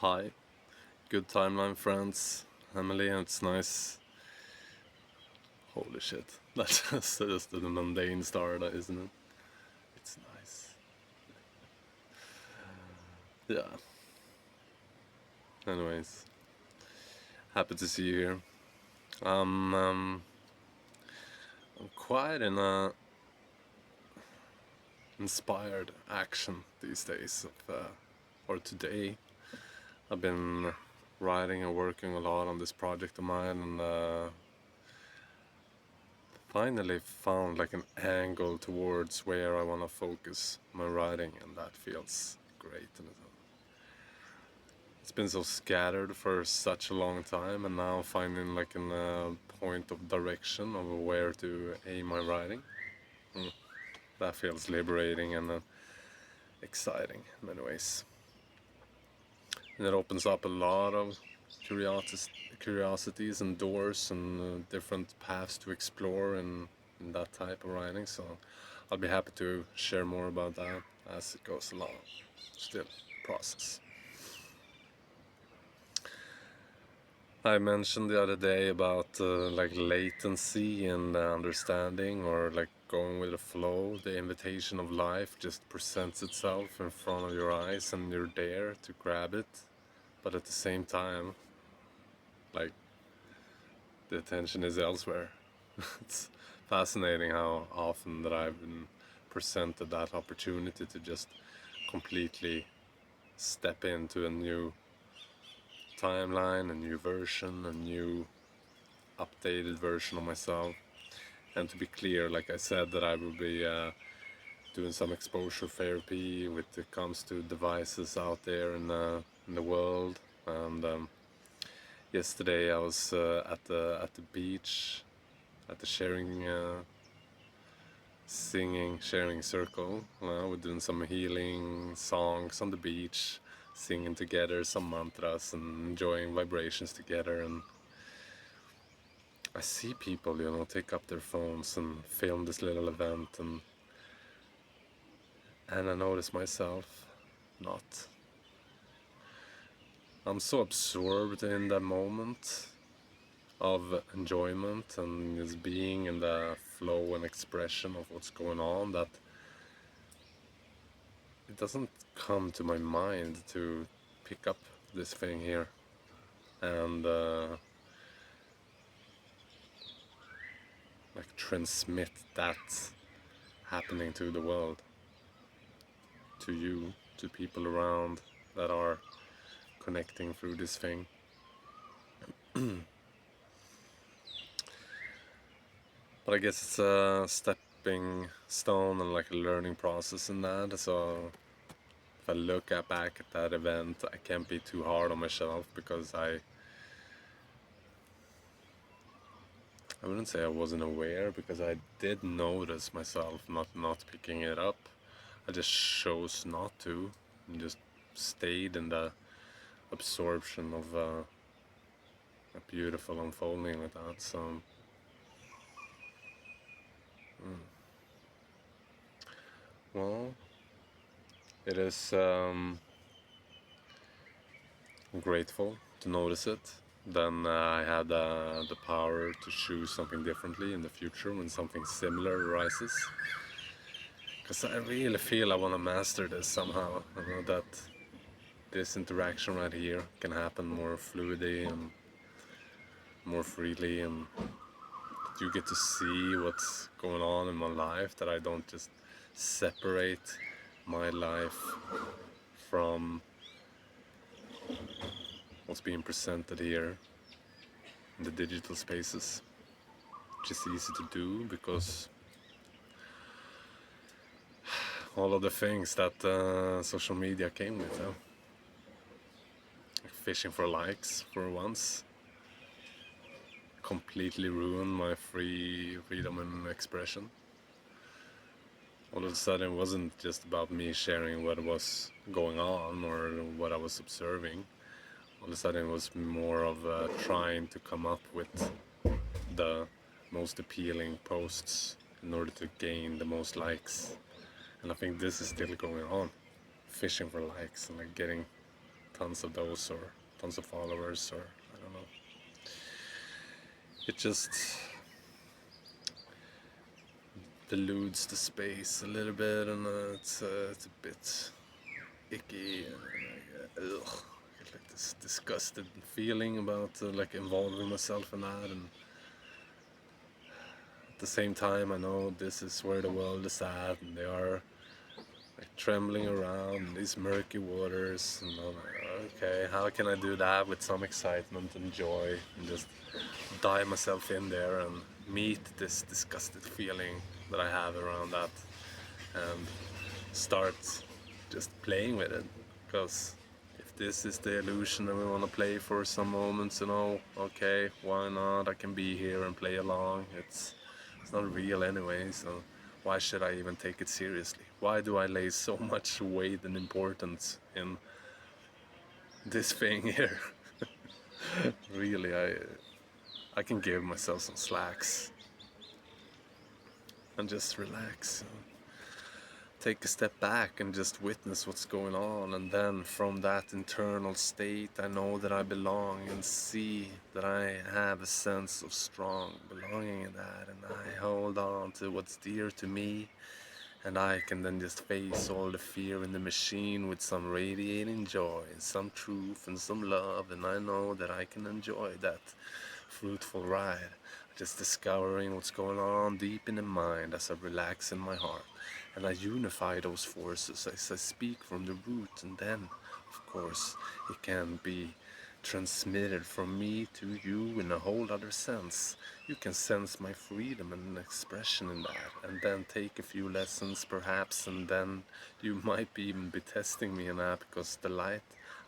Hi, good timeline, friends. Emily, it's nice. Holy shit, that's just the mundane start, isn't it? It's nice. Yeah. Anyways, happy to see you here. I'm quite in a inspired action these days. Or today, I've been writing and working a lot on this project of mine, and finally found like an angle towards where I want to focus my writing, and that feels great. And it's been so scattered for such a long time, and now finding like a point of direction of where to aim my writing. That feels liberating and exciting in many ways. And it opens up a lot of curiosities and doors and different paths to explore in that type of writing. So I'll be happy to share more about that as it goes along. Still process. I mentioned the other day about like latency and understanding, or like going with the flow. The invitation of life just presents itself in front of your eyes and you're there to grab it. But at the same time, like, the attention is elsewhere. It's fascinating how often that I've been presented that opportunity to just completely step into a new timeline, a new version, a new updated version of myself. And to be clear, like I said, that I will be doing some exposure therapy when it comes to devices out there in the world. And yesterday I was at the beach at the sharing circle. We're doing some healing songs on the beach, singing together some mantras and enjoying vibrations together. And I see people, take up their phones and film this little event, and I notice myself not. I'm so absorbed in that moment of enjoyment and just being in the flow and expression of what's going on that it doesn't come to my mind to pick up this thing here and like transmit that happening to the world, to you, to people around that are connecting through this thing. But I guess it's a stepping stone and like a learning process in that. So if I look back at that event, I can't be too hard on myself, because I wouldn't say I wasn't aware, because I did notice myself not picking it up. I just chose not to, and just stayed in the absorption of a beautiful unfolding with that. So well, it is grateful to notice it. Then I had the power to choose something differently in the future when something similar arises. Because I really feel I want to master this somehow. That this interaction right here can happen more fluidly and more freely, and you get to see what's going on in my life, that I don't just separate my life from what's being presented here in the digital spaces, which is easy to do because all of the things that social media came with, like fishing for likes for once, completely ruined my freedom and expression. All of a sudden, it wasn't just about me sharing what was going on or what I was observing. All of a sudden, it was more of trying to come up with the most appealing posts in order to gain the most likes. And I think this is still going on, fishing for likes and like getting tons of those or tons of followers, or I don't know. It just deludes the space a little bit, and it's a bit icky. Ugh. I get like this disgusted feeling about like involving myself in that, and at the same time, I know this is where the world is at, and they are like trembling around in these murky waters. And I'm like, okay, how can I do that with some excitement and joy, and just dive myself in there and meet this disgusted feeling that I have around that, and start just playing with it? Because if this is the illusion that we want to play for some moments, okay, why not? I can be here and play along. It's not real anyway, so why should I even take it seriously? Why do I lay so much weight and importance in this thing here? Really, I can give myself some slacks and just relax. Take a step back and just witness what's going on, and then from that internal state I know that I belong, and see that I have a sense of strong belonging in that, and I hold on to what's dear to me, and I can then just face all the fear in the machine with some radiating joy and some truth and some love, and I know that I can enjoy that fruitful ride, just discovering what's going on deep in the mind as I relax in my heart, and I unify those forces as I speak from the root, and then of course it can be transmitted from me to you in a whole other sense. You can sense my freedom and expression in that, and then take a few lessons perhaps, and then you might even be testing me in that, because the light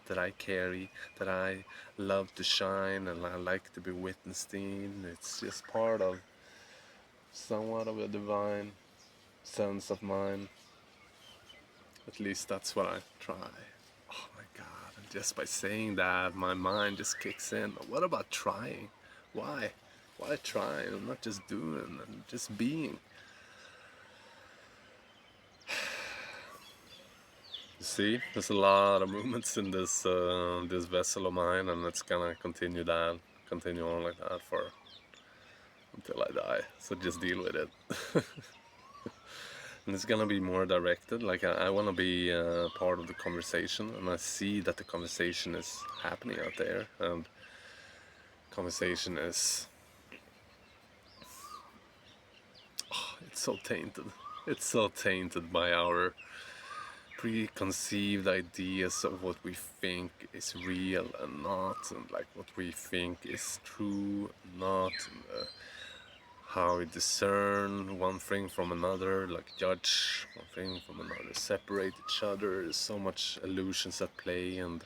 that I carry, that I love to shine and I like to be witnessed in, it's just part of somewhat of a divine sense of mine. At least that's what I try. Oh my god, and just by saying that, my mind just kicks in. What about trying? Why? Why try and not just doing and just being? You see, there's a lot of movements in this vessel of mine, and it's gonna continue on like that for until I die. So just deal with it. And it's gonna be more directed. Like I want to be part of the conversation, and I see that the conversation is happening out there, and conversation is it's so tainted. It's so tainted by our preconceived ideas of what we think is real and not, and like what we think is true and not, and how we discern one thing from another, like judge one thing from another, separate each other. There's so much illusions at play, and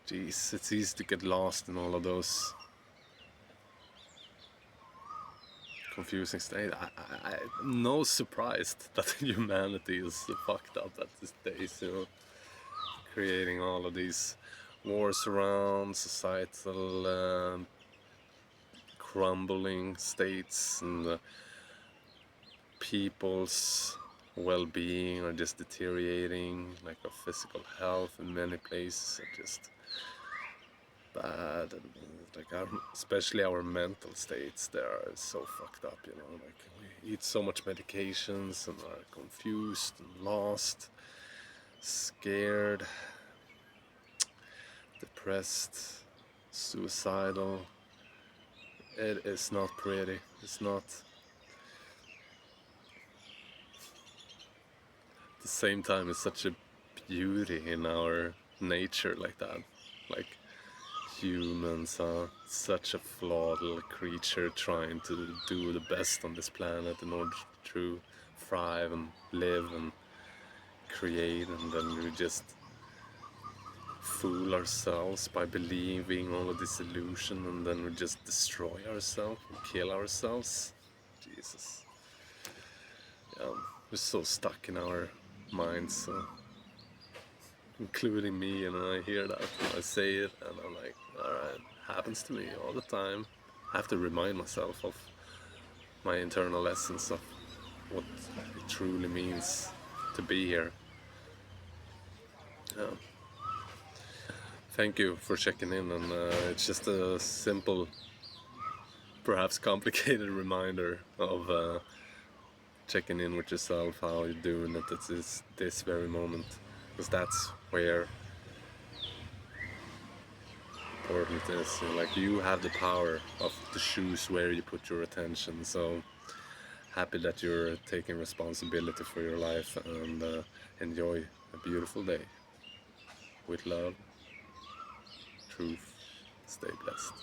geez, it's easy to get lost in all of those confusing state. I'm no surprised that humanity is fucked up at this days, creating all of these wars around, societal crumbling states, and people's well-being are just deteriorating, like our physical health in many places are just bad, and like especially our mental states, they are so fucked up, like we eat so much medications and are confused and lost, scared, depressed, suicidal. It is not pretty. It's not. At the same time, it's such a beauty in our nature like that. Like humans are such a flawed little creature trying to do the best on this planet in order to thrive and live and create, and then we just fool ourselves by believing all of this illusion, and then we just destroy ourselves and kill ourselves. Jesus. Yeah, we're so stuck in our minds, including me, and I hear that and I say it, and I'm like, alright, happens to me all the time. I have to remind myself of my internal essence of what it truly means to be here. Yeah. Thank you for checking in, and it's just a simple, perhaps complicated reminder of checking in with yourself, how you're doing it at this very moment, because that's where important it is. Like, you have the power of to choose where you put your attention. So happy that you're taking responsibility for your life, and enjoy a beautiful day with love, truth. Stay blessed.